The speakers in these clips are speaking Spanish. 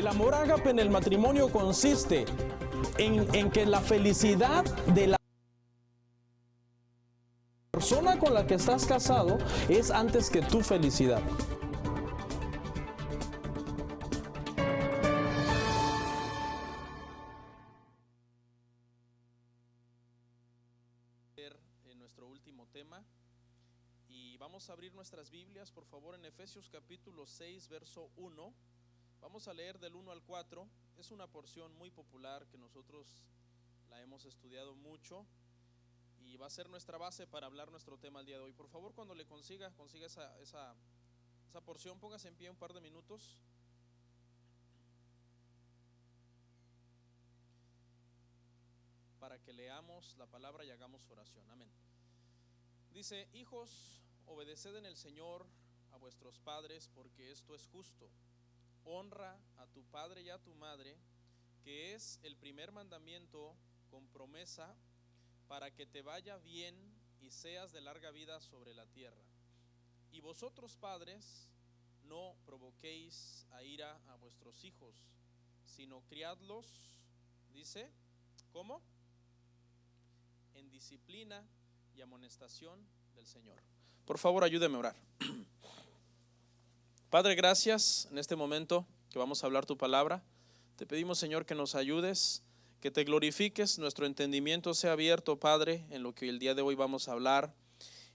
El amor ágape en el matrimonio consiste en que la felicidad de la persona con la que estás casado es antes que tu felicidad. En nuestro último tema, y vamos a abrir nuestras Biblias, por favor, en Efesios capítulo 6, verso 1. Vamos a leer del 1 al 4. Es una porción muy popular que nosotros la hemos estudiado mucho y va a ser nuestra base para hablar nuestro tema el día de hoy. Por favor, cuando le consiga esa porción, póngase en pie un par de minutos. Para que leamos la palabra y hagamos oración. Amén. Dice: hijos, obedeced en el Señor a vuestros padres, porque esto es justo. Honra a tu padre y a tu madre, que es el primer mandamiento con promesa, para que te vaya bien y seas de larga vida sobre la tierra. Y vosotros, padres, no provoquéis a ira a vuestros hijos, sino criadlos, dice, ¿cómo? En disciplina y amonestación del Señor. Por favor, ayúdeme a orar. Padre, gracias en este momento que vamos a hablar tu palabra. Te pedimos, Señor, que nos ayudes, que te glorifiques, nuestro entendimiento sea abierto, Padre, en lo que el día de hoy vamos a hablar,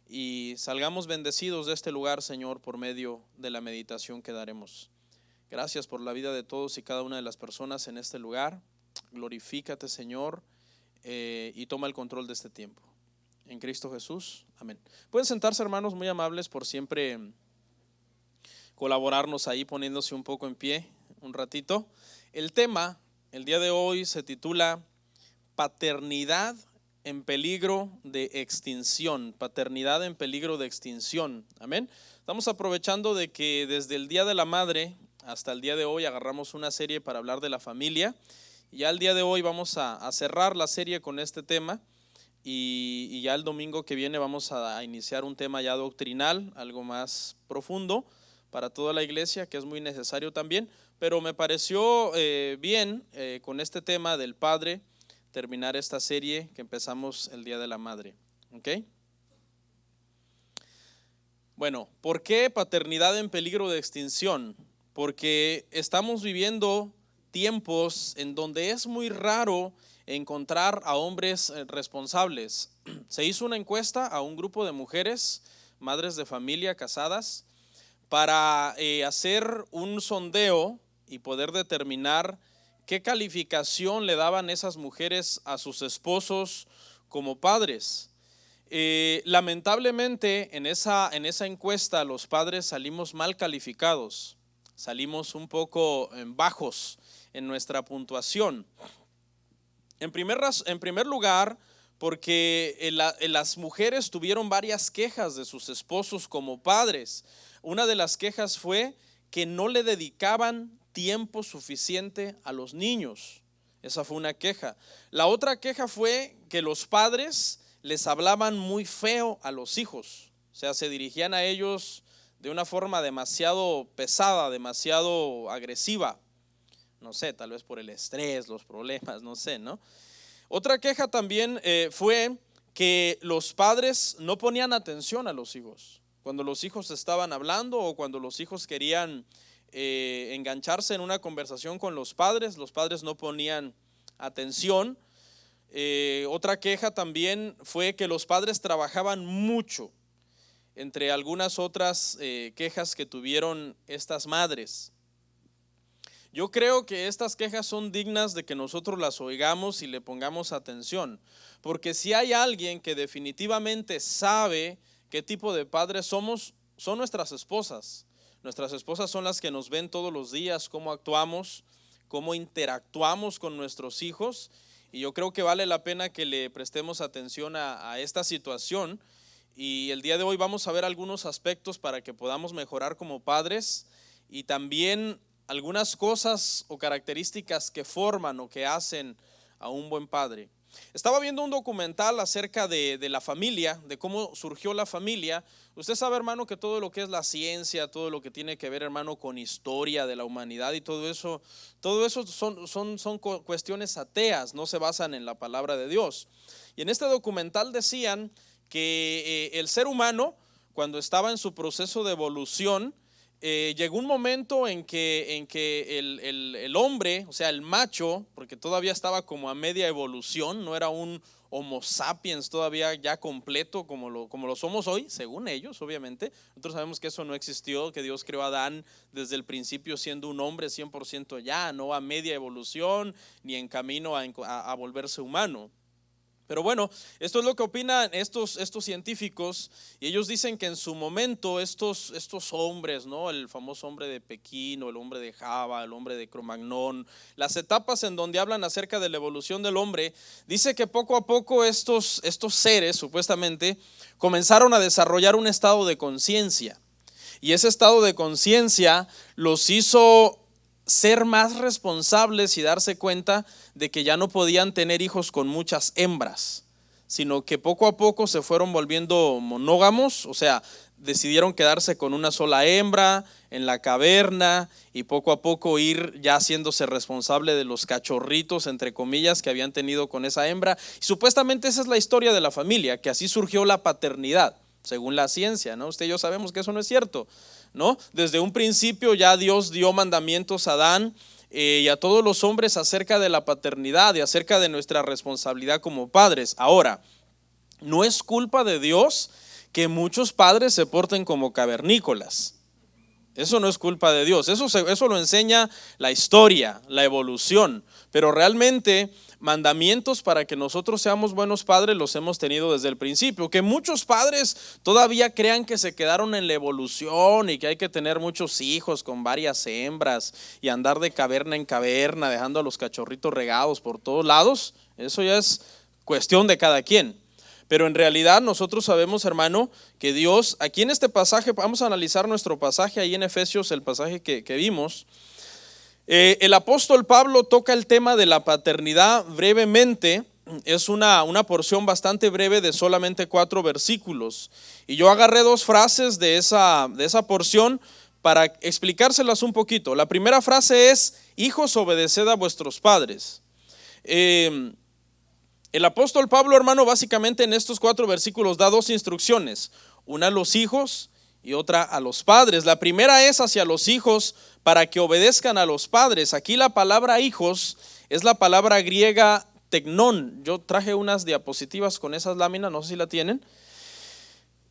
y salgamos bendecidos de este lugar, Señor, por medio de la meditación que daremos. Gracias por la vida de todos y cada una de las personas en este lugar. Glorifícate, Señor, y toma el control de este tiempo. En Cristo Jesús, amén. Pueden sentarse, hermanos, muy amables, por siempre colaborarnos ahí poniéndose un poco en pie un ratito. El tema el día de hoy se titula Paternidad en peligro de extinción. Paternidad en peligro de extinción. Amén. Estamos aprovechando de que desde el Día de la Madre hasta el día de hoy agarramos una serie para hablar de la familia. Y ya el día de hoy vamos a cerrar la serie con este tema. Y ya el domingo que viene vamos a iniciar un tema ya doctrinal, algo más profundo para toda la iglesia, que es muy necesario también, pero me pareció bien con este tema del padre terminar esta serie que empezamos el Día de la Madre. ¿Ok? Bueno, ¿por qué paternidad en peligro de extinción? Porque estamos viviendo tiempos en donde es muy raro encontrar a hombres responsables. Se hizo una encuesta a un grupo de mujeres, madres de familia casadas, para hacer un sondeo y poder determinar qué calificación le daban esas mujeres a sus esposos como padres. Lamentablemente en esa encuesta los padres salimos mal calificados, salimos un poco bajos en nuestra puntuación. En primer lugar, porque las mujeres tuvieron varias quejas de sus esposos como padres. Una de las quejas fue que no le dedicaban tiempo suficiente a los niños. Esa fue una queja. La otra queja fue que los padres les hablaban muy feo a los hijos. O sea, se dirigían a ellos de una forma demasiado pesada, demasiado agresiva. No sé, tal vez por el estrés, los problemas, no sé, ¿no? Otra queja también fue que los padres no ponían atención a los hijos. Cuando los hijos estaban hablando o cuando los hijos querían engancharse en una conversación con los padres no ponían atención. Otra queja también fue que los padres trabajaban mucho, entre algunas otras quejas que tuvieron estas madres. Yo creo que estas quejas son dignas de que nosotros las oigamos y le pongamos atención, porque si hay alguien que definitivamente sabe qué tipo de padres somos, son nuestras esposas. Nuestras esposas son las que nos ven todos los días, cómo actuamos, cómo interactuamos con nuestros hijos, y yo creo que vale la pena que le prestemos atención a esta situación. Y el día de hoy vamos a ver algunos aspectos para que podamos mejorar como padres y también algunas cosas o características que forman o que hacen a un buen padre. Estaba viendo un documental acerca de la familia, de cómo surgió la familia. Usted sabe, hermano, que todo lo que es la ciencia, todo lo que tiene que ver, hermano, con historia de la humanidad y todo eso son cuestiones ateas, no se basan en la palabra de Dios. Y en este documental decían que el ser humano, cuando estaba en su proceso de evolución, llegó un momento en que el hombre, o sea, el macho, porque todavía estaba como a media evolución, no era un Homo sapiens todavía ya completo como lo somos hoy, según ellos, obviamente. Nosotros sabemos que eso no existió, que Dios creó a Adán desde el principio siendo un hombre 100% ya, no a media evolución, ni en camino a volverse humano. Pero bueno, esto es lo que opinan estos científicos, y ellos dicen que en su momento estos hombres, ¿no? El famoso hombre de Pekín, o el hombre de Java, el hombre de Cromagnon, las etapas en donde hablan acerca de la evolución del hombre, dice que poco a poco estos seres supuestamente comenzaron a desarrollar un estado de conciencia, y ese estado de conciencia los hizo ser más responsables y darse cuenta de que ya no podían tener hijos con muchas hembras, sino que poco a poco se fueron volviendo monógamos, o sea, decidieron quedarse con una sola hembra en la caverna y poco a poco ir ya haciéndose responsable de los cachorritos, entre comillas, que habían tenido con esa hembra. Y supuestamente esa es la historia de la familia, que así surgió la paternidad, según la ciencia, ¿no? Usted y yo sabemos que eso no es cierto, ¿no? Desde un principio ya Dios dio mandamientos a Adán y a todos los hombres acerca de la paternidad y acerca de nuestra responsabilidad como padres. Ahora, no es culpa de Dios que muchos padres se porten como cavernícolas. Eso no es culpa de Dios, eso lo enseña la historia, la evolución, pero realmente mandamientos para que nosotros seamos buenos padres los hemos tenido desde el principio. Que muchos padres todavía crean que se quedaron en la evolución y que hay que tener muchos hijos con varias hembras y andar de caverna en caverna dejando a los cachorritos regados por todos lados, eso ya es cuestión de cada quien. Pero en realidad nosotros sabemos, hermano, que Dios, aquí en este pasaje, vamos a analizar nuestro pasaje ahí en Efesios, el pasaje que vimos. El apóstol Pablo toca el tema de la paternidad brevemente. Es una porción bastante breve de solamente 4 versículos. Y yo agarré 2 frases de esa porción para explicárselas un poquito. La primera frase es: hijos, obedeced a vuestros padres. El apóstol Pablo, hermano, básicamente en estos 4 versículos da 2 instrucciones, una a los hijos y otra a los padres. La primera es hacia los hijos para que obedezcan a los padres. Aquí la palabra hijos es la palabra griega teknon. Yo traje unas diapositivas con esas láminas, no sé si la tienen.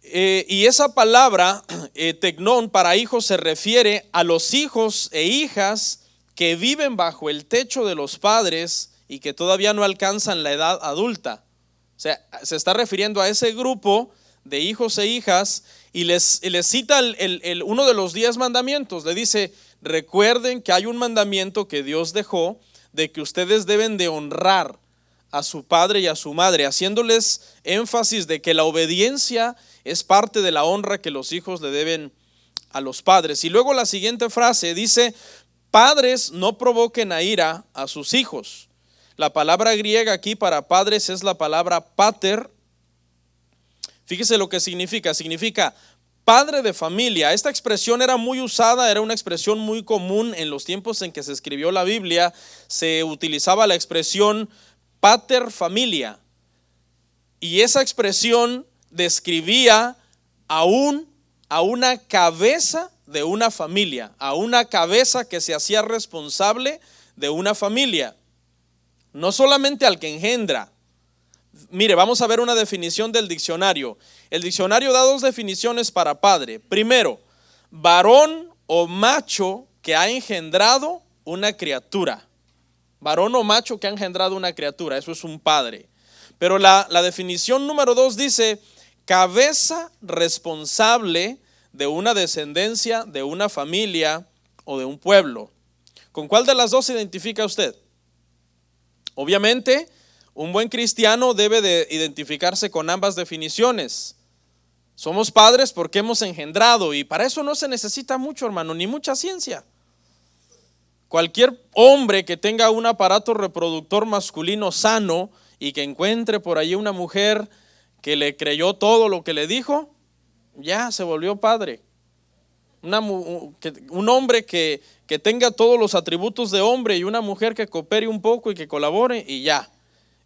Y esa palabra teknon para hijos se refiere a los hijos e hijas que viven bajo el techo de los padres y que todavía no alcanzan la edad adulta. O sea, se está refiriendo a ese grupo de hijos e hijas y les cita uno de los 10 mandamientos. Le dice: recuerden que hay un mandamiento que Dios dejó de que ustedes deben de honrar a su padre y a su madre, haciéndoles énfasis de que la obediencia es parte de la honra que los hijos le deben a los padres. Y luego la siguiente frase dice: padres, no provoquen a ira a sus hijos. La palabra griega aquí para padres es la palabra pater. Fíjese lo que significa. Significa padre de familia. Esta expresión era muy usada, era una expresión muy común en los tiempos en que se escribió la Biblia. Se utilizaba la expresión pater familia. Y esa expresión describía a una cabeza de una familia, a una cabeza que se hacía responsable de una familia. No solamente al que engendra. Mire, vamos a ver una definición del diccionario. El diccionario da 2 definiciones para padre. Primero, varón o macho que ha engendrado una criatura. Varón o macho que ha engendrado una criatura, eso es un padre. Pero la definición número 2 dice: cabeza responsable de una descendencia, de una familia o de un pueblo. ¿Con cuál de las 2 se identifica usted? Obviamente, un buen cristiano debe de identificarse con ambas definiciones. Somos padres porque hemos engendrado, y para eso no se necesita mucho, hermano, ni mucha ciencia. Cualquier hombre que tenga un aparato reproductor masculino sano y que encuentre por allí una mujer que le creyó todo lo que le dijo, ya se volvió padre. Un hombre que tenga todos los atributos de hombre y una mujer que coopere un poco y que colabore, y ya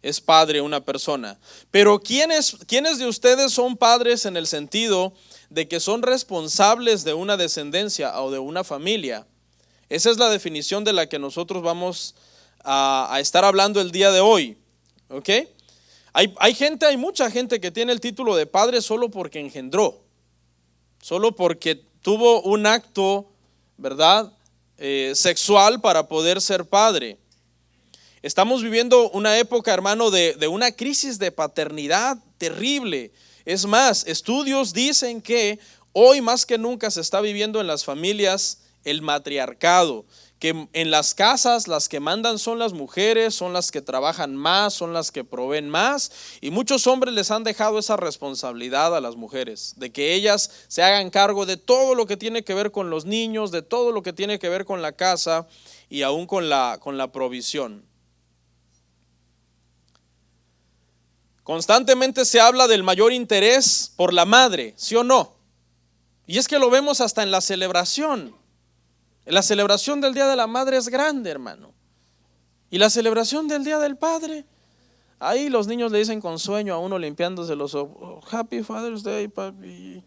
es padre una persona. Pero ¿quiénes de ustedes son padres en el sentido de que son responsables de una descendencia o de una familia? Esa es la definición de la que nosotros vamos a estar hablando el día de hoy. ¿Ok? Hay mucha gente que tiene el título de padre solo porque engendró, solo porque tuvo un acto, ¿verdad?, sexual para poder ser padre. Estamos viviendo una época, hermano, de una crisis de paternidad terrible. Es más, estudios dicen que hoy más que nunca se está viviendo en las familias el matriarcado, que en las casas las que mandan son las mujeres, son las que trabajan más, son las que proveen más, y muchos hombres les han dejado esa responsabilidad a las mujeres, de que ellas se hagan cargo de todo lo que tiene que ver con los niños, de todo lo que tiene que ver con la casa y aún con la provisión. Constantemente se habla del mayor interés por la madre, ¿sí o no? Y es que lo vemos hasta en la celebración. La celebración del Día de la Madre es grande, hermano. Y la celebración del Día del Padre, ahí los niños le dicen con sueño a uno limpiándose los ojos, oh, Happy Father's Day, papi.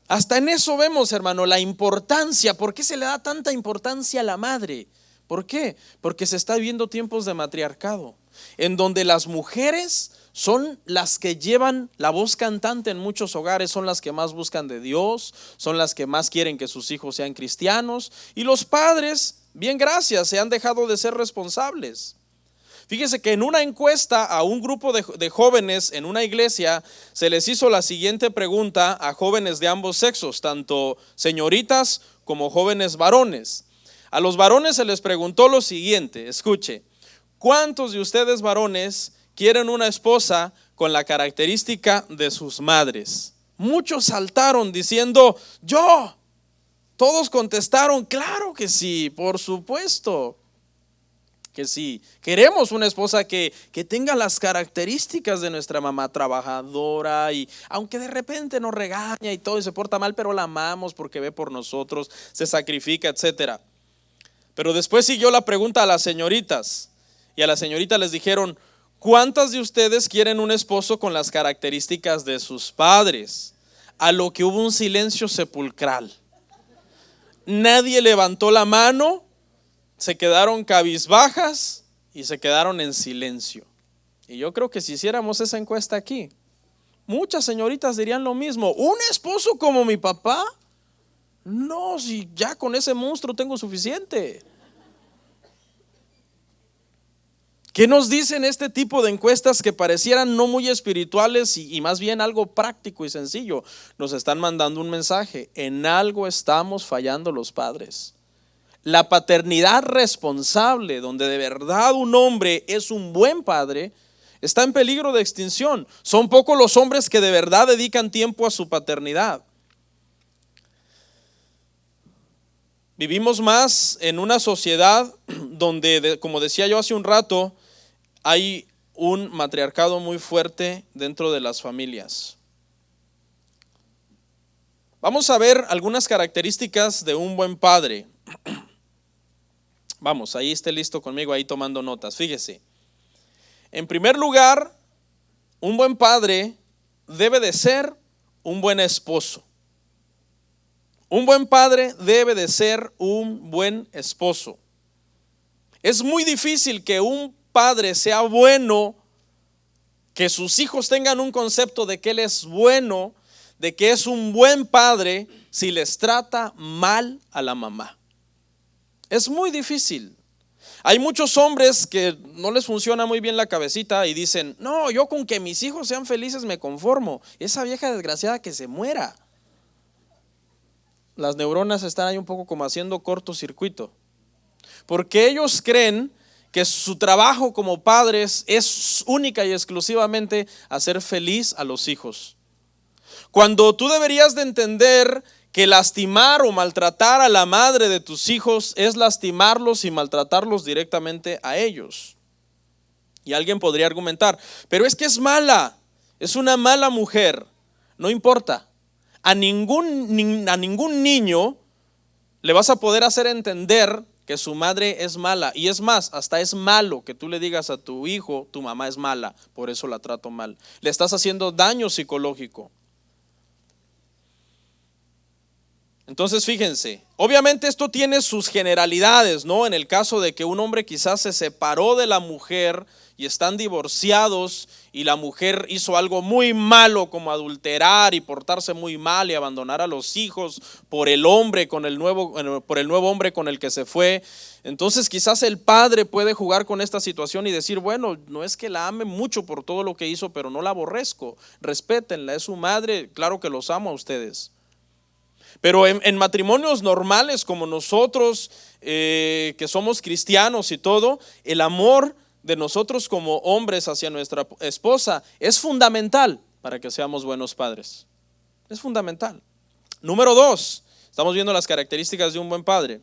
Hasta en eso vemos, hermano, la importancia. ¿Por qué se le da tanta importancia a la madre? ¿Por qué? Porque se está viviendo tiempos de matriarcado, en donde las mujeres son las que llevan la voz cantante en muchos hogares, son las que más buscan de Dios, son las que más quieren que sus hijos sean cristianos, y los padres, bien gracias, se han dejado de ser responsables. Fíjese que en una encuesta a un grupo de jóvenes en una iglesia se les hizo la siguiente pregunta a jóvenes de ambos sexos, tanto señoritas como jóvenes varones. A los varones se les preguntó lo siguiente, escuche: ¿cuántos de ustedes varones quieren una esposa con la característica de sus madres? Muchos saltaron diciendo, yo. Todos contestaron, claro que sí, por supuesto que sí. Queremos una esposa que tenga las características de nuestra mamá, trabajadora, y aunque de repente nos regaña y todo y se porta mal, pero la amamos porque ve por nosotros, se sacrifica, etcétera. Pero después siguió la pregunta a las señoritas, y a las señoritas les dijeron, ¿cuántas de ustedes quieren un esposo con las características de sus padres? A lo que hubo un silencio sepulcral. Nadie levantó la mano, se quedaron cabizbajas y se quedaron en silencio. Y yo creo que si hiciéramos esa encuesta aquí, muchas señoritas dirían lo mismo. ¿Un esposo como mi papá? No, si ya con ese monstruo tengo suficiente. ¿Qué nos dicen este tipo de encuestas que parecieran no muy espirituales y más bien algo práctico y sencillo? Nos están mandando un mensaje: en algo estamos fallando los padres. La paternidad responsable, donde de verdad un hombre es un buen padre, está en peligro de extinción. Son pocos los hombres que de verdad dedican tiempo a su paternidad. Vivimos más en una sociedad donde, como decía yo hace un rato, hay un matriarcado muy fuerte dentro de las familias. Vamos a ver algunas características de un buen padre. Vamos, ahí esté listo conmigo, ahí tomando notas. Fíjese. En primer lugar, un buen padre debe de ser un buen esposo. Un buen padre debe de ser un buen esposo. Es muy difícil que un padre sea bueno, que sus hijos tengan un concepto de que él es bueno, de que es un buen padre, si les trata mal a la mamá. Es muy difícil. Hay muchos hombres que no les funciona muy bien la cabecita y dicen, no, yo con que mis hijos sean felices me conformo. Esa vieja desgraciada que se muera. Las neuronas están ahí un poco como haciendo cortocircuito, porque ellos creen que su trabajo como padres es única y exclusivamente hacer feliz a los hijos, cuando tú deberías de entender que lastimar o maltratar a la madre de tus hijos es lastimarlos y maltratarlos directamente a ellos. Y alguien podría argumentar, pero es que es mala, es una mala mujer. No importa, a ningún niño le vas a poder hacer entender que su madre es mala. Y es más, hasta es malo que tú le digas a tu hijo, tu mamá es mala, por eso la trato mal. Le estás haciendo daño psicológico. Entonces fíjense, obviamente esto tiene sus generalidades, ¿no? En el caso de que un hombre quizás se separó de la mujer y están divorciados y la mujer hizo algo muy malo como adulterar y portarse muy mal y abandonar a los hijos por el hombre por el nuevo hombre con el que se fue. Entonces quizás el padre puede jugar con esta situación y decir, bueno, no es que la ame mucho por todo lo que hizo, pero no la aborrezco, respétenla, es su madre, claro que los amo a ustedes. Pero en matrimonios normales como nosotros, que somos cristianos y todo, el amor de nosotros como hombres hacia nuestra esposa es fundamental para que seamos buenos padres. Es fundamental. Número 2, estamos viendo las características de un buen padre.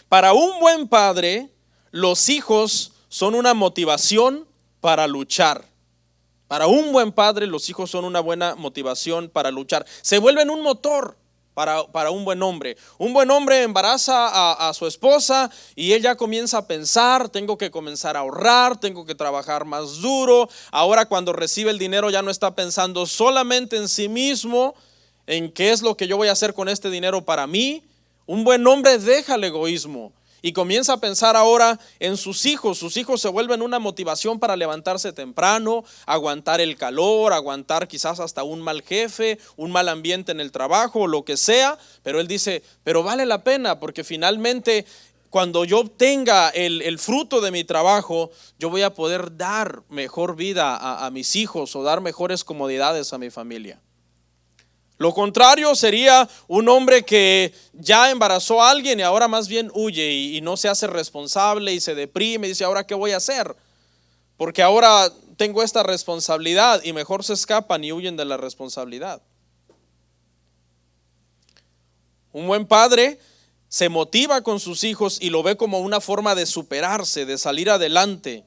Para un buen padre, los hijos son una motivación para luchar. Para un buen padre, los hijos son una buena motivación para luchar. Se vuelven un motor para un buen hombre. Un buen hombre embaraza a su esposa y él ya comienza a pensar, tengo que comenzar a ahorrar, tengo que trabajar más duro. Ahora cuando recibe el dinero ya no está pensando solamente en sí mismo, en qué es lo que yo voy a hacer con este dinero para mí. Un buen hombre deja el egoísmo y comienza a pensar ahora en sus hijos. Sus hijos se vuelven una motivación para levantarse temprano, aguantar el calor, aguantar quizás hasta un mal jefe, un mal ambiente en el trabajo, lo que sea. Pero él dice, pero vale la pena porque finalmente cuando yo obtenga el fruto de mi trabajo, yo voy a poder dar mejor vida a mis hijos o dar mejores comodidades a mi familia. Lo contrario sería un hombre que ya embarazó a alguien y ahora más bien huye y no se hace responsable y se deprime y dice, ¿ahora qué voy a hacer? Porque ahora tengo esta responsabilidad, y mejor se escapan y huyen de la responsabilidad. Un buen padre se motiva con sus hijos y lo ve como una forma de superarse, de salir adelante.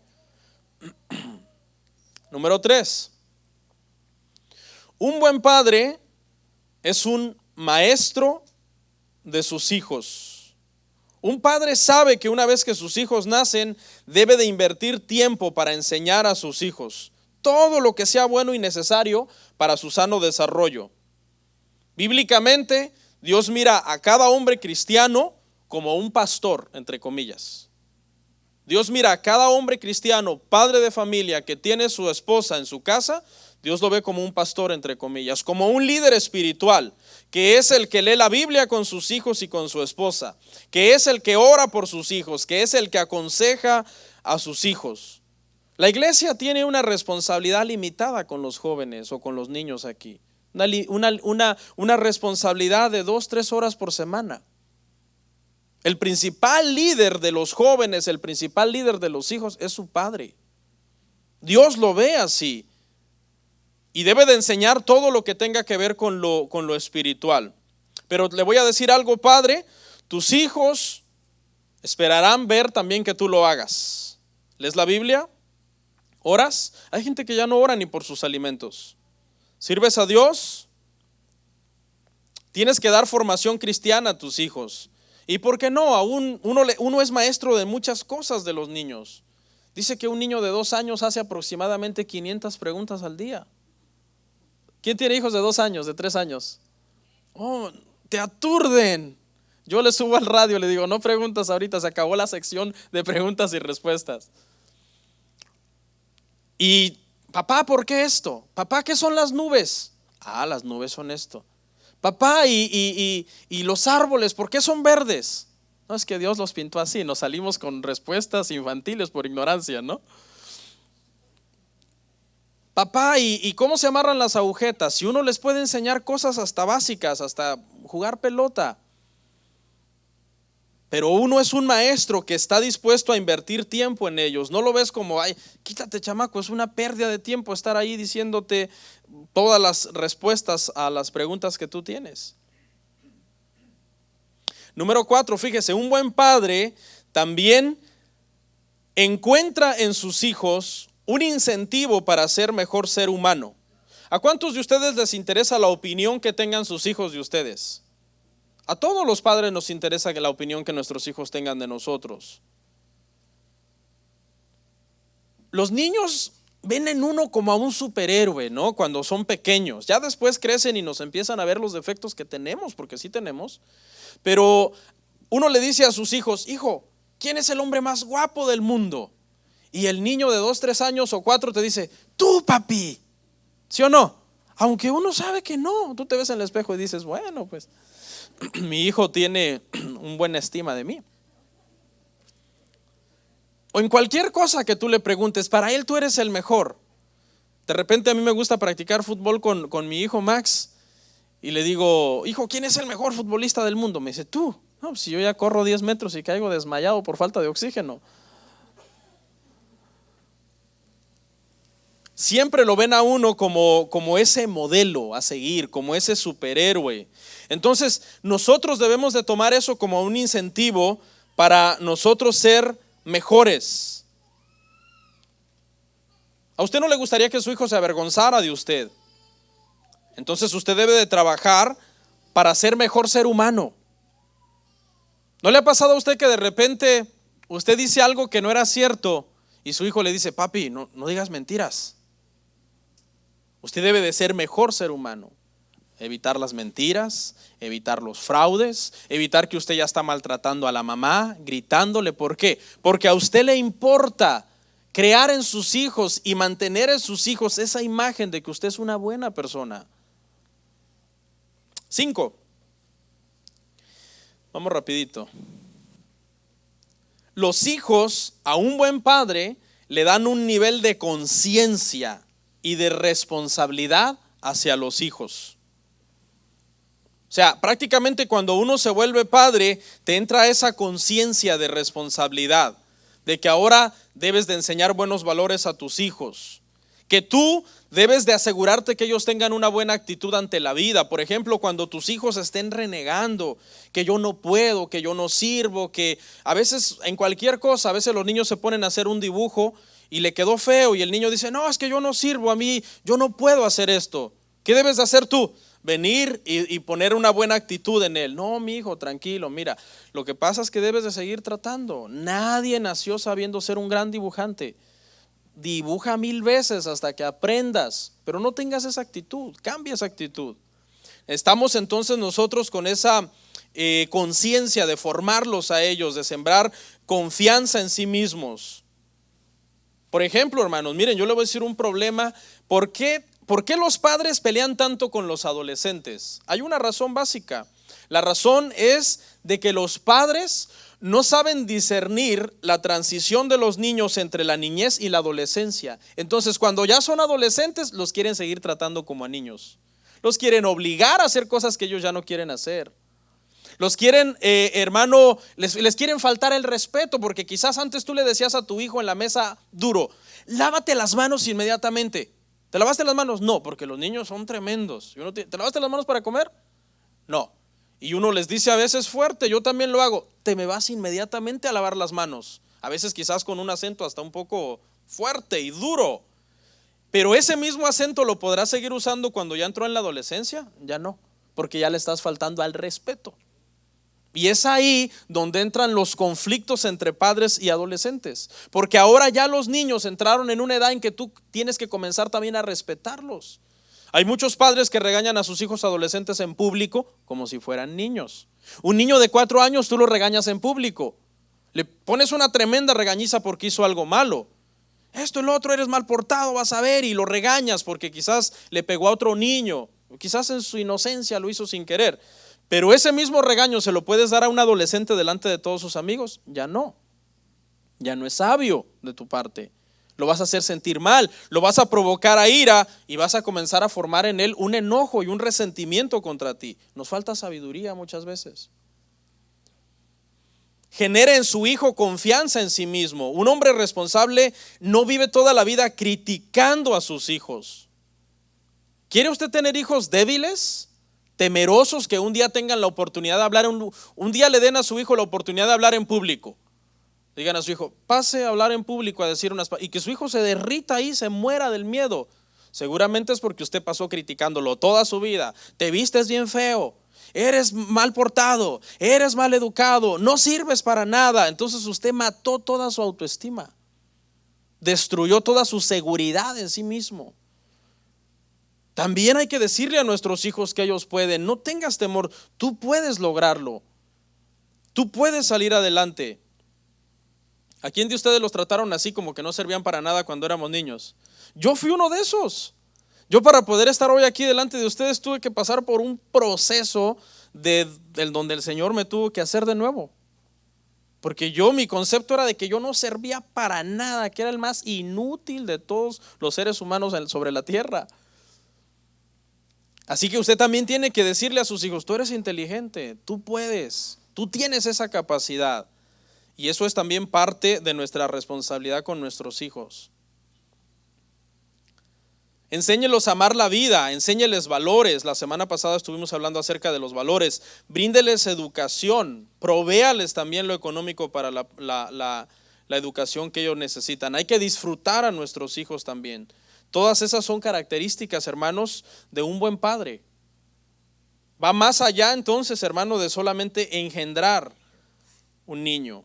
Número 3. Un buen padre es un maestro de sus hijos. Un padre sabe que una vez que sus hijos nacen, debe de invertir tiempo para enseñar a sus hijos todo lo que sea bueno y necesario para su sano desarrollo. Bíblicamente, Dios mira a cada hombre cristiano como un pastor, entre comillas. Dios mira a cada hombre cristiano, padre de familia, que tiene su esposa en su casa. Dios lo ve como un pastor, entre comillas, como un líder espiritual, que es el que lee la Biblia con sus hijos y con su esposa, que es el que ora por sus hijos, que es el que aconseja a sus hijos. La iglesia tiene una responsabilidad limitada con los jóvenes o con los niños aquí, una responsabilidad de 2-3 horas por semana. El principal líder de los jóvenes, el principal líder de los hijos es su padre. Dios lo ve así. Y debe de enseñar todo lo que tenga que ver con lo espiritual. Pero le voy a decir algo, padre, tus hijos esperarán ver también que tú lo hagas. ¿Lees la Biblia? ¿Oras? Hay gente que ya no ora ni por sus alimentos. ¿Sirves a Dios? Tienes que dar formación cristiana a tus hijos. ¿Y por qué no? Uno es maestro de muchas cosas de los niños. Dice que un niño de 2 años hace aproximadamente 500 preguntas al día. ¿Quién tiene hijos de 2 años, de 3 años? Oh, te aturden. Yo le subo al radio, le digo, no preguntas ahorita, se acabó la sección de preguntas y respuestas. Y, papá, ¿por qué esto? Papá, ¿qué son las nubes? Ah, las nubes son esto. Papá, y los árboles, ¿por qué son verdes? No, es que Dios los pintó así, nos salimos con respuestas infantiles por ignorancia, ¿no? Papá, ¿y cómo se amarran las agujetas? Si uno les puede enseñar cosas hasta básicas, hasta jugar pelota. Pero uno es un maestro que está dispuesto a invertir tiempo en ellos. No lo ves como, ay, quítate chamaco, es una pérdida de tiempo estar ahí diciéndote todas las respuestas a las preguntas que tú tienes. Número 4, fíjese, un buen padre también encuentra en sus hijos un incentivo para ser mejor ser humano. ¿A cuántos de ustedes les interesa la opinión que tengan sus hijos de ustedes? A todos los padres nos interesa que la opinión que nuestros hijos tengan de nosotros. Los niños ven en uno como a un superhéroe, ¿no? Cuando son pequeños. Ya después crecen y nos empiezan a ver los defectos que tenemos, porque sí tenemos. Pero uno le dice a sus hijos: hijo, ¿quién es el hombre más guapo del mundo? Y el niño de 2, 3 años o 4 te dice: tú, papi. ¿Sí o no? Aunque uno sabe que no. Tú te ves en el espejo y dices: bueno, pues mi hijo tiene un buena estima de mí. O en cualquier cosa que tú le preguntes, para él tú eres el mejor. De repente a mí me gusta practicar fútbol con mi hijo Max y le digo: hijo, ¿quién es el mejor futbolista del mundo? Me dice: tú. No, pues si yo ya corro 10 metros y caigo desmayado por falta de oxígeno. Siempre lo ven a uno como ese modelo a seguir, como ese superhéroe. Entonces nosotros debemos de tomar eso como un incentivo para nosotros ser mejores. ¿A usted no le gustaría que su hijo se avergonzara de usted? Entonces usted debe de trabajar para ser mejor ser humano. ¿No le ha pasado a usted que de repente usted dice algo que no era cierto y su hijo le dice: papi, no digas mentiras? Usted debe de ser mejor ser humano. Evitar las mentiras, evitar los fraudes, evitar que usted ya está maltratando a la mamá, gritándole. ¿Por qué? Porque a usted le importa crear en sus hijos y mantener en sus hijos esa imagen de que usted es una buena persona. 5. Vamos rapidito. Los hijos a un buen padre le dan un nivel de conciencia y de responsabilidad hacia los hijos. O sea, prácticamente cuando uno se vuelve padre, te entra esa conciencia de responsabilidad, de que ahora debes de enseñar buenos valores a tus hijos, que tú debes de asegurarte que ellos tengan una buena actitud ante la vida. Por ejemplo, cuando tus hijos estén renegando, que yo no puedo, que yo no sirvo, que a veces en cualquier cosa, a veces los niños se ponen a hacer un dibujo y le quedó feo y el niño dice: no, es que yo no sirvo, a mí, yo no puedo hacer esto. ¿Qué debes de hacer tú? Venir y poner una buena actitud en él. No, mi hijo, tranquilo, mira, lo que pasa es que debes de seguir tratando. Nadie nació sabiendo ser un gran dibujante. Dibuja 1000 veces hasta que aprendas, pero no tengas esa actitud, cambia esa actitud. Estamos entonces nosotros con esa conciencia de formarlos a ellos, de sembrar confianza en sí mismos. Por ejemplo, hermanos, miren, yo les voy a decir un problema. ¿Por qué los padres pelean tanto con los adolescentes? Hay una razón básica. La razón es de que los padres no saben discernir la transición de los niños entre la niñez y la adolescencia. Entonces, cuando ya son adolescentes, los quieren seguir tratando como a niños. Los quieren obligar a hacer cosas que ellos ya no quieren hacer. Los quieren, hermano, les quieren faltar el respeto, porque quizás antes tú le decías a tu hijo en la mesa duro: lávate las manos inmediatamente. ¿Te lavaste las manos? No, porque los niños son tremendos. ¿Te lavaste las manos para comer? No. Y uno les dice a veces fuerte: yo también lo hago. Te me vas inmediatamente a lavar las manos. A veces quizás con un acento hasta un poco fuerte y duro. Pero ese mismo acento lo podrás seguir usando cuando ya entró en la adolescencia. Ya no, porque ya le estás faltando al respeto. Y es ahí donde entran los conflictos entre padres y adolescentes, porque ahora ya los niños entraron en una edad en que tú tienes que comenzar también a respetarlos. Hay muchos padres que regañan a sus hijos adolescentes en público como si fueran niños. Un niño de 4 años tú lo regañas en público, le pones una tremenda regañiza porque hizo algo malo. Esto y lo otro, eres mal portado, vas a ver, y lo regañas porque quizás le pegó a otro niño, quizás en su inocencia lo hizo sin querer. Pero ese mismo regaño se lo puedes dar a un adolescente delante de todos sus amigos. Ya no es sabio de tu parte. Lo vas a hacer sentir mal, lo vas a provocar a ira y vas a comenzar a formar en él un enojo y un resentimiento contra ti. Nos falta sabiduría muchas veces. Genere en su hijo confianza en sí mismo. Un hombre responsable no vive toda la vida criticando a sus hijos. ¿Quiere usted tener hijos débiles? Temerosos, que un día tengan la oportunidad de hablar, un día le den a su hijo la oportunidad de hablar en público. Digan a su hijo, pase a hablar en público a decir y que su hijo se derrita ahí, se muera del miedo. Seguramente es porque usted pasó criticándolo toda su vida. Te vistes bien feo, eres mal portado, eres mal educado, no sirves para nada. Entonces usted mató toda su autoestima, destruyó toda su seguridad en sí mismo. También hay que decirle a nuestros hijos que ellos pueden. No tengas temor, tú puedes lograrlo, tú puedes salir adelante. ¿A quién de ustedes los trataron así, como que no servían para nada cuando éramos niños? Yo fui uno de esos. Yo, para poder estar hoy aquí delante de ustedes, tuve que pasar por un proceso donde el Señor me tuvo que hacer de nuevo. Porque mi concepto era de que yo no servía para nada, que era el más inútil de todos los seres humanos sobre la tierra. Así que usted también tiene que decirle a sus hijos, tú eres inteligente, tú puedes, tú tienes esa capacidad. Y eso es también parte de nuestra responsabilidad con nuestros hijos. Enséñelos a amar la vida, enséñeles valores. La semana pasada estuvimos hablando acerca de los valores. Bríndeles educación, provéales también lo económico para la educación que ellos necesitan. Hay que disfrutar a nuestros hijos también. Todas esas son características, hermanos, de un buen padre. Va más allá entonces, hermano, de solamente engendrar un niño.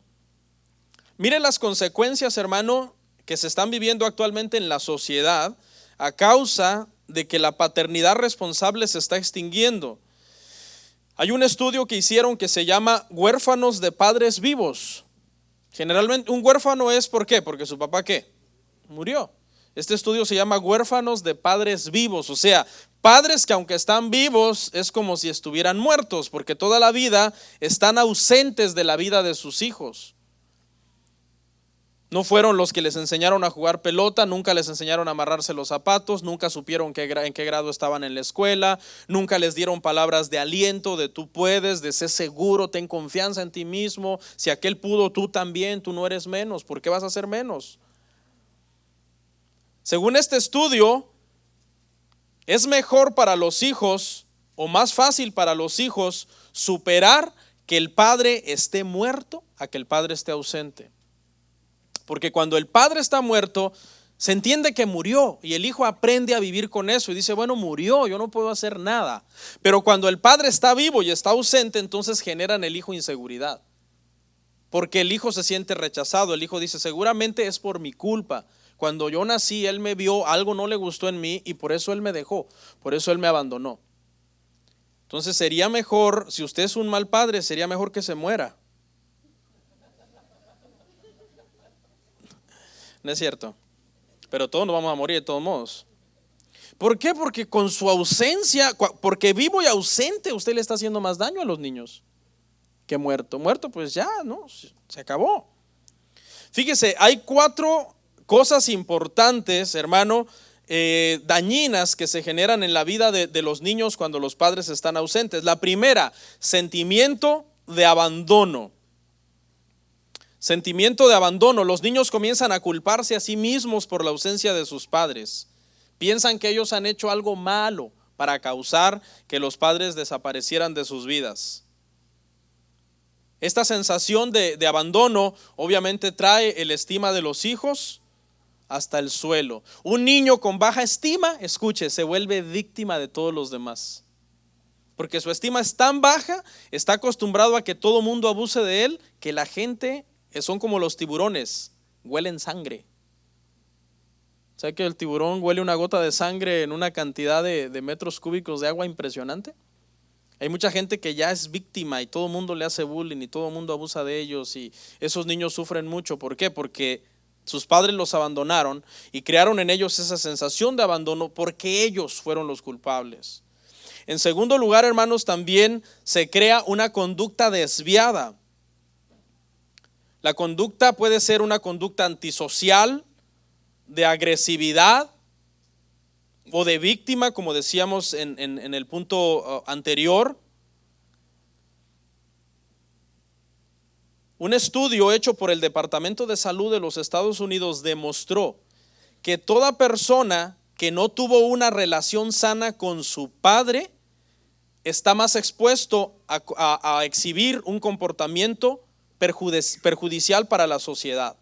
Mire las consecuencias, hermano, que se están viviendo actualmente en la sociedad a causa de que la paternidad responsable se está extinguiendo. Hay un estudio que hicieron que se llama huérfanos de padres vivos. Generalmente un huérfano es, ¿por qué? Porque su papá ¿qué? Murió. Este estudio se llama huérfanos de padres vivos, o sea, padres que aunque están vivos es como si estuvieran muertos, porque toda la vida están ausentes de la vida de sus hijos. No fueron los que les enseñaron a jugar pelota, nunca les enseñaron a amarrarse los zapatos, nunca supieron en qué grado estaban en la escuela, nunca les dieron palabras de aliento, de tú puedes, de sé seguro, ten confianza en ti mismo. Si aquel pudo, tú también, tú no eres menos. ¿Por qué vas a ser menos? Según este estudio, es mejor para los hijos o más fácil para los hijos superar que el padre esté muerto a que el padre esté ausente. Porque cuando el padre está muerto, se entiende que murió y el hijo aprende a vivir con eso y dice, bueno, murió, yo no puedo hacer nada. Pero cuando el padre está vivo y está ausente, entonces genera en el hijo inseguridad. Porque el hijo se siente rechazado, el hijo dice, seguramente es por mi culpa. Cuando yo nací, él me vio, algo no le gustó en mí y por eso él me dejó, por eso él me abandonó. Entonces sería mejor, si usted es un mal padre, sería mejor que se muera. No es cierto, pero todos nos vamos a morir de todos modos. ¿Por qué? Porque con su ausencia, porque vivo y ausente, usted le está haciendo más daño a los niños que muerto. Muerto, pues ya, ¿no? Se acabó. Fíjese, hay 4 cosas importantes, hermano, dañinas que se generan en la vida de los niños cuando los padres están ausentes. La primera, sentimiento de abandono. Sentimiento de abandono. Los niños comienzan a culparse a sí mismos por la ausencia de sus padres. Piensan que ellos han hecho algo malo para causar que los padres desaparecieran de sus vidas. Esta sensación de abandono obviamente trae el estima de los hijos hasta el suelo. Un niño con baja estima, escuche, se vuelve víctima de todos los demás. Porque su estima es tan baja, está acostumbrado a que todo mundo abuse de él, que la gente son como los tiburones, huelen sangre. ¿Sabe que el tiburón huele una gota de sangre en una cantidad de metros cúbicos de agua impresionante? Hay mucha gente que ya es víctima y todo el mundo le hace bullying y todo el mundo abusa de ellos y esos niños sufren mucho. ¿Por qué? Porque sus padres los abandonaron y crearon en ellos esa sensación de abandono porque ellos fueron los culpables. En segundo lugar, hermanos, también se crea una conducta desviada. La conducta puede ser una conducta antisocial, de agresividad o de víctima, como decíamos en el punto anterior. Un estudio hecho por el Departamento de Salud de los Estados Unidos demostró que toda persona que no tuvo una relación sana con su padre está más expuesto a exhibir un comportamiento perjudicial para la sociedad.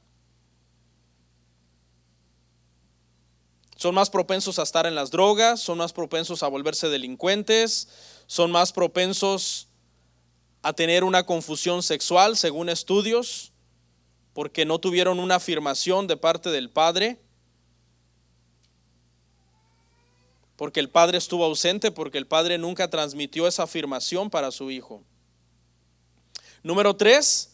Son más propensos a estar en las drogas, son más propensos a volverse delincuentes, son más propensos a tener una confusión sexual, según estudios, porque no tuvieron una afirmación de parte del padre, porque el padre estuvo ausente, porque el padre nunca transmitió esa afirmación para su hijo. Número 3,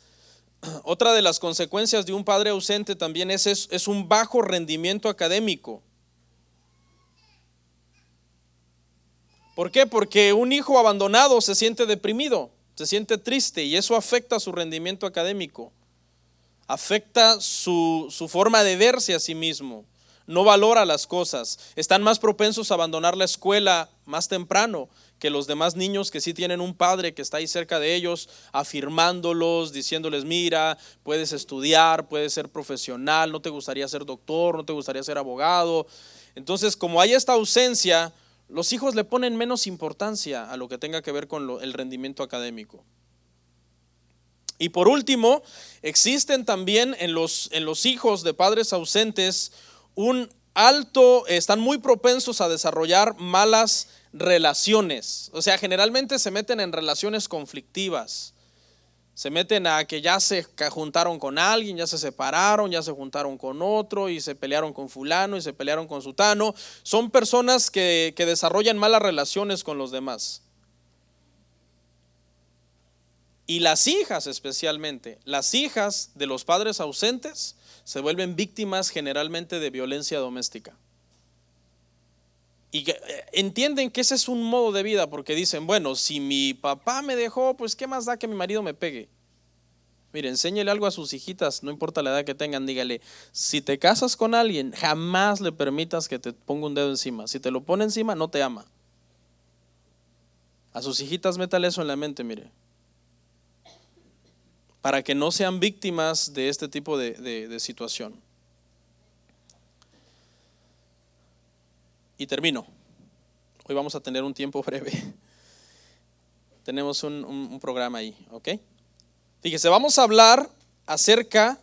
otra de las consecuencias de un padre ausente también es un bajo rendimiento académico. ¿Por qué? Porque un hijo abandonado se siente deprimido, se siente triste y eso afecta su rendimiento académico, afecta su forma de verse a sí mismo, no valora las cosas, están más propensos a abandonar la escuela más temprano que los demás niños que sí tienen un padre que está ahí cerca de ellos, afirmándolos, diciéndoles: mira, puedes estudiar, puedes ser profesional, no te gustaría ser doctor, no te gustaría ser abogado. Entonces, como hay esta ausencia, los hijos le ponen menos importancia a lo que tenga que ver con el rendimiento académico. Y por último, existen también en los hijos de padres ausentes están muy propensos a desarrollar malas relaciones. O sea, generalmente se meten en relaciones conflictivas. Se meten a que ya se juntaron con alguien, ya se separaron, ya se juntaron con otro y se pelearon con fulano y se pelearon con sutano. Son personas que desarrollan malas relaciones con los demás. Y las hijas especialmente, las hijas de los padres ausentes se vuelven víctimas generalmente de violencia doméstica. Y entienden que ese es un modo de vida porque dicen: bueno, si mi papá me dejó, pues ¿qué más da que mi marido me pegue? Mire, enséñele algo a sus hijitas, no importa la edad que tengan, dígale: si te casas con alguien, jamás le permitas que te ponga un dedo encima. Si te lo pone encima, no te ama. A sus hijitas métale eso en la mente, mire, para que no sean víctimas de este tipo de situación. Y termino. Hoy vamos a tener un tiempo breve. Tenemos un programa ahí, ¿ok? Fíjese, vamos a hablar acerca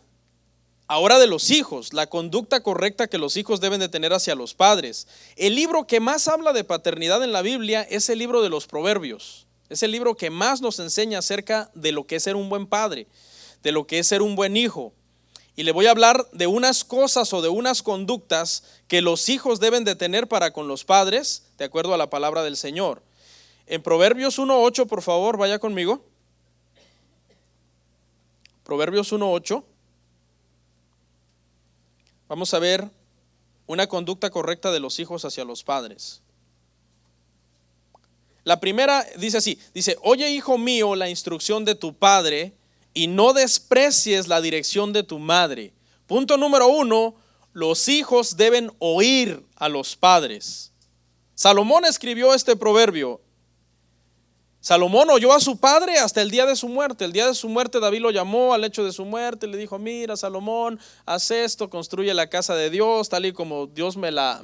ahora de los hijos, la conducta correcta que los hijos deben de tener hacia los padres. El libro que más habla de paternidad en la Biblia es el libro de los Proverbios. Es el libro que más nos enseña acerca de lo que es ser un buen padre, de lo que es ser un buen hijo. Y le voy a hablar de unas cosas o de unas conductas que los hijos deben de tener para con los padres, de acuerdo a la palabra del Señor. En Proverbios 1:8, por favor, vaya conmigo. Proverbios 1:8. Vamos a ver una conducta correcta de los hijos hacia los padres. La primera dice así, dice: oye, hijo mío, la instrucción de tu padre y no desprecies la dirección de tu madre. Punto número 1, los hijos deben oír a los padres. Salomón escribió este proverbio. Salomón oyó a su padre hasta el día de su muerte. El día de su muerte David lo llamó al lecho de su muerte, le dijo: mira, Salomón, haz esto, construye la casa de Dios, tal y como Dios me la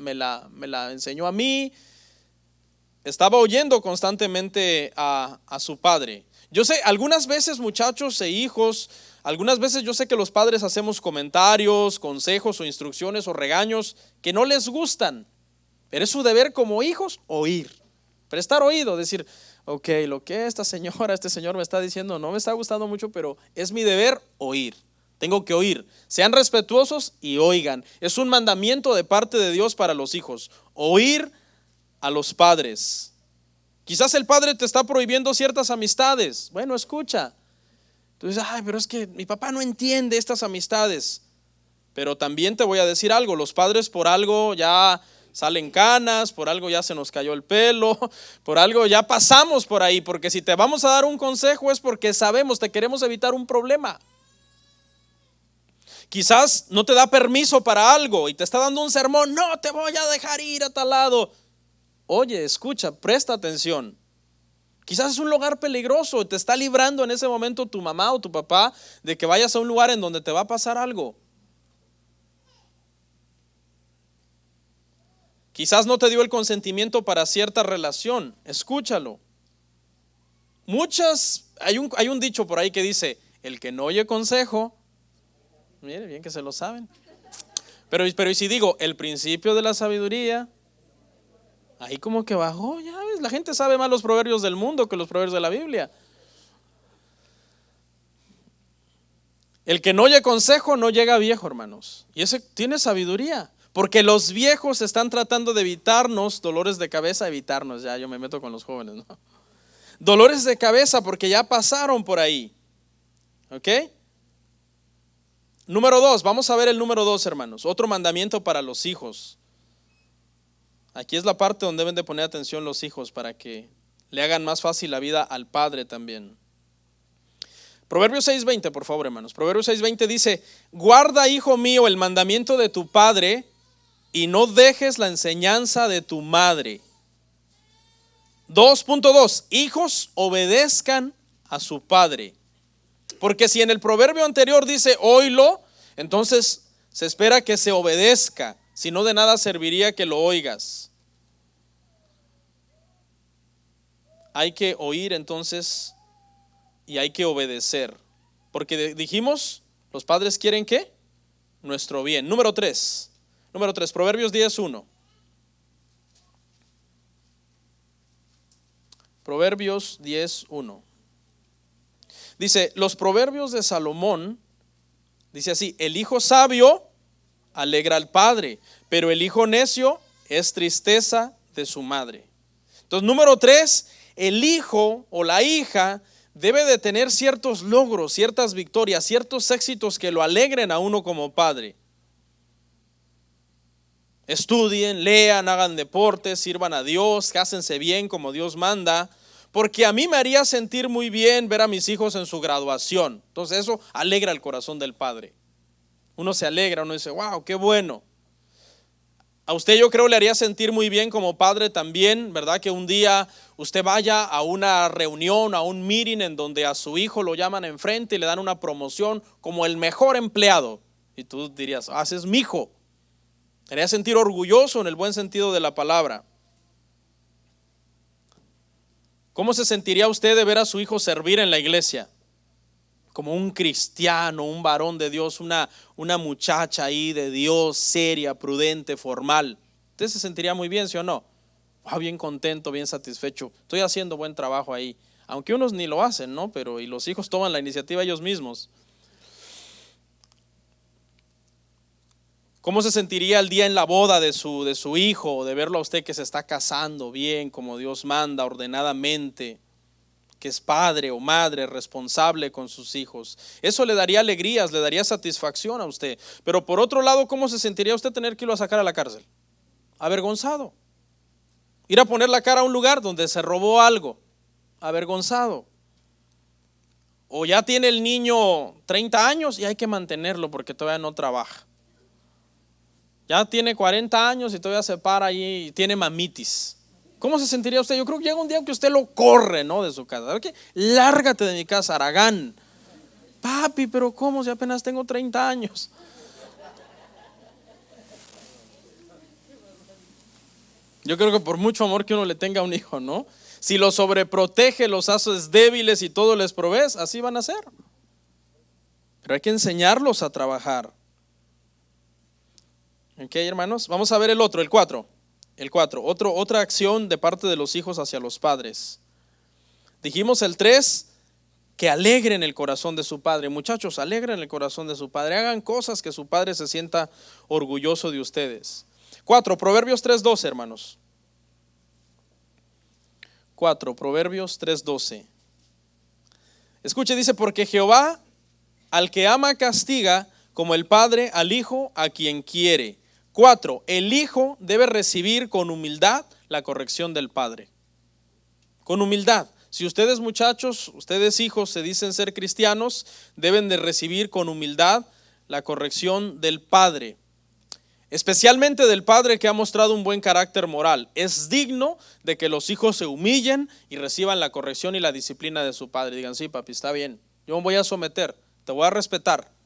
enseñó a mí. Estaba oyendo constantemente a su padre. Yo sé, algunas veces, muchachos e hijos, algunas veces yo sé que los padres hacemos comentarios, consejos o instrucciones o regaños que no les gustan, pero es su deber como hijos oír, prestar oído, decir: ok, lo que esta señora, este señor me está diciendo no me está gustando mucho, pero es mi deber oír. Tengo que oír. Sean respetuosos y oigan. Es un mandamiento de parte de Dios para los hijos, oír a los padres. Quizás el padre te está prohibiendo ciertas amistades. Bueno, escucha. Tú dices: ay, pero es que mi papá no entiende estas amistades. Pero también te voy a decir algo: los padres por algo ya salen canas, por algo ya se nos cayó el pelo, por algo ya pasamos por ahí. Porque si te vamos a dar un consejo es porque sabemos, te queremos evitar un problema. Quizás no te da permiso para algo y te está dando un sermón: no te voy a dejar ir a tal lado. Oye, escucha, presta atención. Quizás es un lugar peligroso y te está librando en ese momento tu mamá o tu papá de que vayas a un lugar en donde te va a pasar algo. Quizás no te dio el consentimiento para cierta relación. Escúchalo. Hay un dicho por ahí que dice: El que no oye consejo, mire bien que se lo saben. Pero y si digo, el principio de la sabiduría, ahí como que bajó, ya ves, la gente sabe más los proverbios del mundo que los proverbios de la Biblia. El que no oye consejo no llega a viejo, hermanos. Y ese tiene sabiduría. Porque los viejos están tratando de evitarnos dolores de cabeza, ya yo me meto con los jóvenes, ¿no? Dolores de cabeza porque ya pasaron por ahí. ¿Ok? Número 2, vamos a ver el número 2, hermanos. Otro mandamiento para los hijos. Aquí es la parte donde deben de poner atención los hijos para que le hagan más fácil la vida al padre también. Proverbios 6:20, por favor, hermanos. Proverbios 6:20 dice: guarda, hijo mío, el mandamiento de tu padre y no dejes la enseñanza de tu madre. 2.2, hijos, obedezcan a su padre. Porque si en el proverbio anterior dice oílo, entonces se espera que se obedezca, si no de nada serviría que lo oigas. Hay que oír entonces y hay que obedecer. Porque dijimos, los padres quieren ¿qué? Nuestro bien. Número 3, Proverbios 10:1. Proverbios 10:1. Dice, los proverbios de Salomón, dice así: el hijo sabio alegra al padre, pero el hijo necio es tristeza de su madre. Entonces, número 3, el hijo o la hija debe de tener ciertos logros, ciertas victorias, ciertos éxitos que lo alegren a uno como padre. Estudien, lean, hagan deportes, sirvan a Dios, cásense bien como Dios manda. Porque a mí me haría sentir muy bien ver a mis hijos en su graduación. Entonces eso alegra el corazón del padre. Uno se alegra, uno dice, wow, qué bueno. A usted yo creo le haría sentir muy bien como padre también, ¿verdad? Que un día usted vaya a una reunión, a un meeting en donde a su hijo lo llaman enfrente y le dan una promoción como el mejor empleado. Y tú dirías, ese es mi hijo. Le haría sentir orgulloso en el buen sentido de la palabra. ¿Cómo se sentiría usted de ver a su hijo servir en la iglesia? Como un cristiano, un varón de Dios, una muchacha ahí de Dios, seria, prudente, formal. ¿Usted se sentiría muy bien, sí o no? Bien contento, bien satisfecho. Estoy haciendo buen trabajo ahí. Aunque unos ni lo hacen, ¿no? Pero y los hijos toman la iniciativa ellos mismos. ¿Cómo se sentiría el día en la boda de su hijo, de verlo a usted que se está casando bien, como Dios manda, ordenadamente, que es padre o madre responsable con sus hijos? Eso le daría alegrías, le daría satisfacción a usted. Pero por otro lado, ¿cómo se sentiría usted tener que irlo a sacar a la cárcel? Avergonzado. Ir a poner la cara a un lugar donde se robó algo, avergonzado. O ya tiene el niño 30 años y hay que mantenerlo porque todavía no trabaja. Ya tiene 40 años y todavía se para allí y tiene mamitis. ¿Cómo se sentiría usted? Yo creo que llega un día que usted lo corre, ¿no? De su casa. ¿Sabe qué? Lárgate de mi casa, Aragán. Papi, pero ¿cómo si apenas tengo 30 años? Yo creo que por mucho amor que uno le tenga a un hijo, ¿no? Si los sobreprotege, los haces débiles y todo les provees, así van a ser. Pero hay que enseñarlos a trabajar. Ok, hermanos, vamos a ver el otro, el 4. Otra acción de parte de los hijos hacia los padres. Dijimos el 3, que alegren el corazón de su padre. Muchachos, alegren el corazón de su padre. Hagan cosas que su padre se sienta orgulloso de ustedes. 4, Proverbios 3:12, hermanos. 4, Proverbios 3:12. Escuche, dice, porque Jehová al que ama castiga, como el padre al hijo a quien quiere. 4, el hijo debe recibir con humildad la corrección del padre. Con humildad. Si ustedes muchachos, ustedes hijos se dicen ser cristianos, deben de recibir con humildad la corrección del padre. Especialmente del padre que ha mostrado un buen carácter moral. Es digno de que los hijos se humillen y reciban la corrección y la disciplina de su padre. Digan, sí, papi, está bien, yo me voy a someter, te voy a respetar.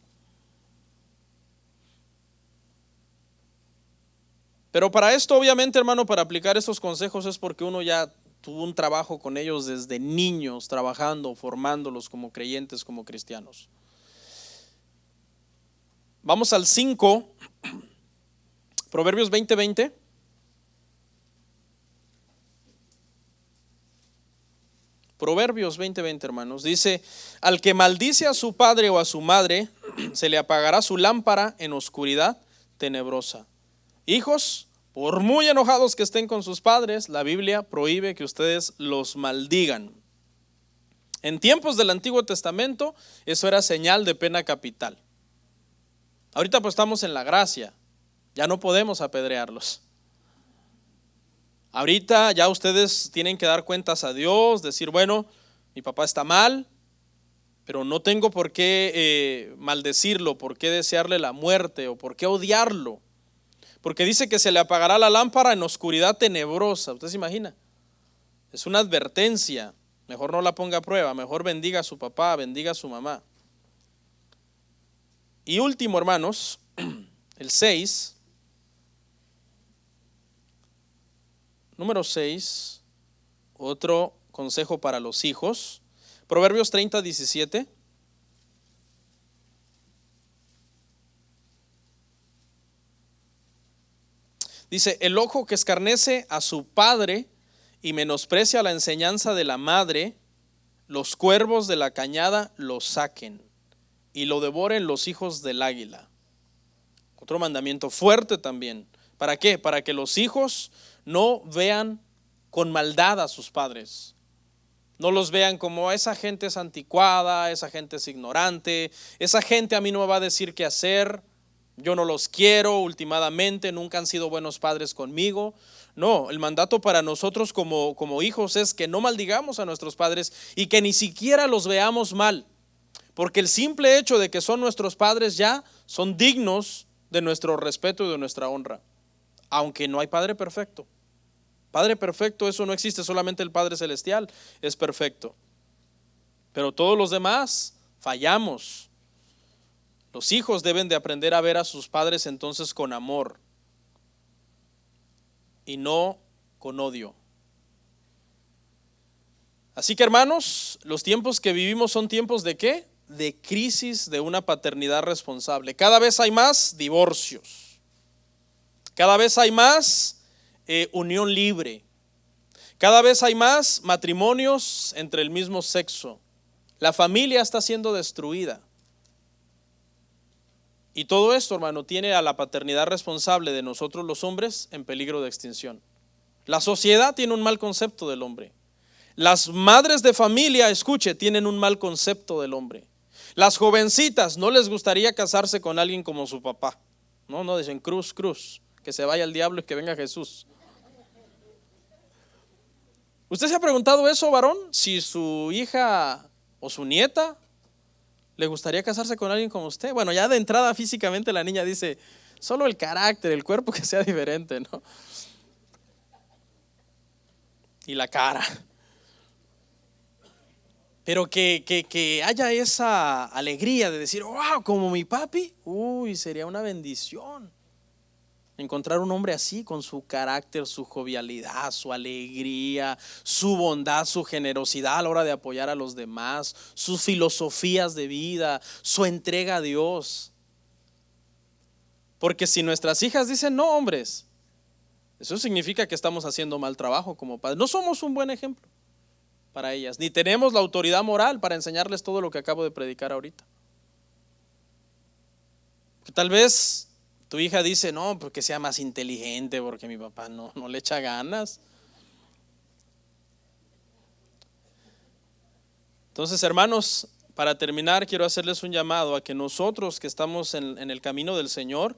Pero para esto, obviamente, hermano, para aplicar estos consejos es porque uno ya tuvo un trabajo con ellos desde niños, trabajando, formándolos como creyentes, como cristianos. Vamos al 5, Proverbios 20:20. Proverbios 20:20, hermanos, dice: al que maldice a su padre o a su madre, se le apagará su lámpara en oscuridad tenebrosa. Hijos, por muy enojados que estén con sus padres, la Biblia prohíbe que ustedes los maldigan. En tiempos del Antiguo Testamento, eso era señal de pena capital. Ahorita pues estamos en la gracia, ya no podemos apedrearlos. Ahorita ya ustedes tienen que dar cuentas a Dios, decir, bueno, mi papá está mal, pero no tengo por qué maldecirlo, por qué desearle la muerte o por qué odiarlo. Porque dice que se le apagará la lámpara en oscuridad tenebrosa. ¿Usted se imagina? Es una advertencia. Mejor no la ponga a prueba, mejor bendiga a su papá, bendiga a su mamá. Y último, hermanos, el 6. Número 6, otro consejo para los hijos. Proverbios 30:17. Dice: el ojo que escarnece a su padre y menosprecia la enseñanza de la madre, los cuervos de la cañada lo saquen y lo devoren los hijos del águila. Otro mandamiento fuerte también. ¿Para qué? Para que los hijos no vean con maldad a sus padres. No los vean como esa gente es anticuada, esa gente es ignorante, esa gente a mí no me va a decir qué hacer, yo no los quiero últimamente, nunca han sido buenos padres conmigo. No, el mandato para nosotros como hijos es que no maldigamos a nuestros padres y que ni siquiera los veamos mal, porque el simple hecho de que son nuestros padres ya son dignos de nuestro respeto y de nuestra honra. Aunque no hay padre perfecto. Padre perfecto, eso no existe, solamente el Padre Celestial es perfecto. Pero todos los demás fallamos. Los hijos deben de aprender a ver a sus padres entonces con amor y no con odio. Así que, hermanos, los tiempos que vivimos son tiempos ¿de qué? De crisis de una paternidad responsable. Cada vez hay más divorcios. Cada vez hay más unión libre. Cada vez hay más matrimonios entre el mismo sexo. La familia está siendo destruida. Y todo esto, hermano, tiene a la paternidad responsable de nosotros los hombres en peligro de extinción. La sociedad tiene un mal concepto del hombre. Las madres de familia, escuche, tienen un mal concepto del hombre. Las jovencitas no les gustaría casarse con alguien como su papá. No, dicen cruz, cruz. Que se vaya el diablo y que venga Jesús. ¿Usted se ha preguntado eso, varón? Si su hija o su nieta le gustaría casarse con alguien como usted. Bueno, ya de entrada físicamente la niña dice, solo el carácter, el cuerpo que sea diferente, ¿no? Y la cara. Pero que haya esa alegría de decir, wow, como mi papi, sería una bendición. Encontrar un hombre así, con su carácter, su jovialidad, su alegría, su bondad, su generosidad a la hora de apoyar a los demás, sus filosofías de vida, su entrega a Dios. Porque si nuestras hijas dicen no, hombres, eso significa que estamos haciendo mal trabajo como padres. No somos un buen ejemplo para ellas, ni tenemos la autoridad moral para enseñarles todo lo que acabo de predicar ahorita. Que tal vez tu hija dice, no, porque sea más inteligente, porque mi papá no le echa ganas. Entonces, hermanos, para terminar, quiero hacerles un llamado a que nosotros que estamos en el camino del Señor,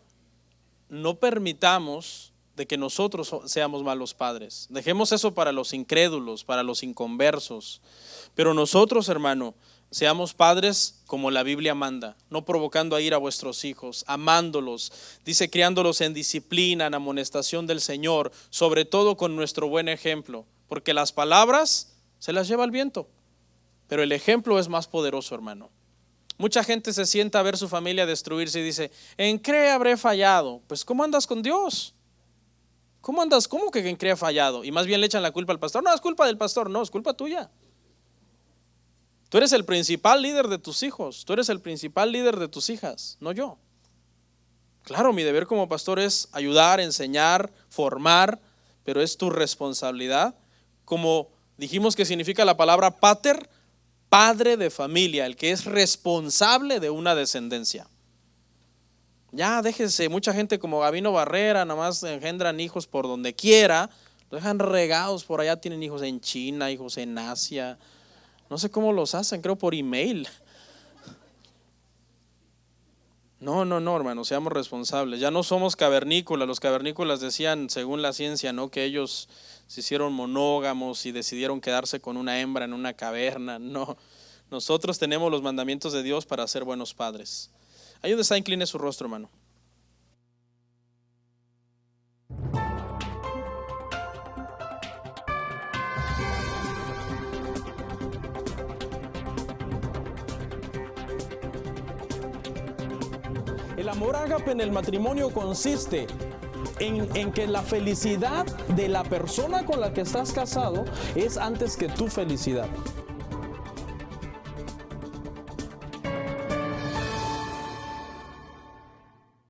no permitamos de que nosotros seamos malos padres. Dejemos eso para los incrédulos, para los inconversos. Pero nosotros, hermano, seamos padres como la Biblia manda, no provocando a ira a vuestros hijos, amándolos, dice, criándolos en disciplina, en amonestación del Señor, sobre todo con nuestro buen ejemplo, porque las palabras se las lleva el viento, pero el ejemplo es más poderoso, hermano. Mucha gente se sienta a ver su familia destruirse y dice, ¿en qué habré fallado? Pues ¿cómo andas con Dios? ¿Cómo andas? ¿Cómo que en qué ha fallado? Y más bien le echan la culpa al pastor. No, es culpa del pastor, no, es culpa tuya. Tú eres el principal líder de tus hijos, tú eres el principal líder de tus hijas, no yo. Claro, mi deber como pastor es ayudar, enseñar, formar, pero es tu responsabilidad. Como dijimos que significa la palabra pater, padre de familia, el que es responsable de una descendencia. Ya déjense, mucha gente como Gabino Barrera, nada más engendran hijos por donde quiera, los dejan regados por allá, tienen hijos en China, hijos en Asia, no sé cómo los hacen, creo por email. No, hermanos, seamos responsables. Ya no somos cavernícolas. Los cavernícolas decían, según la ciencia, ¿no?, que ellos se hicieron monógamos y decidieron quedarse con una hembra en una caverna. No, nosotros tenemos los mandamientos de Dios para ser buenos padres. Ahí donde está, incline su rostro, hermano. El amor ágape en el matrimonio consiste en que la felicidad de la persona con la que estás casado es antes que tu felicidad.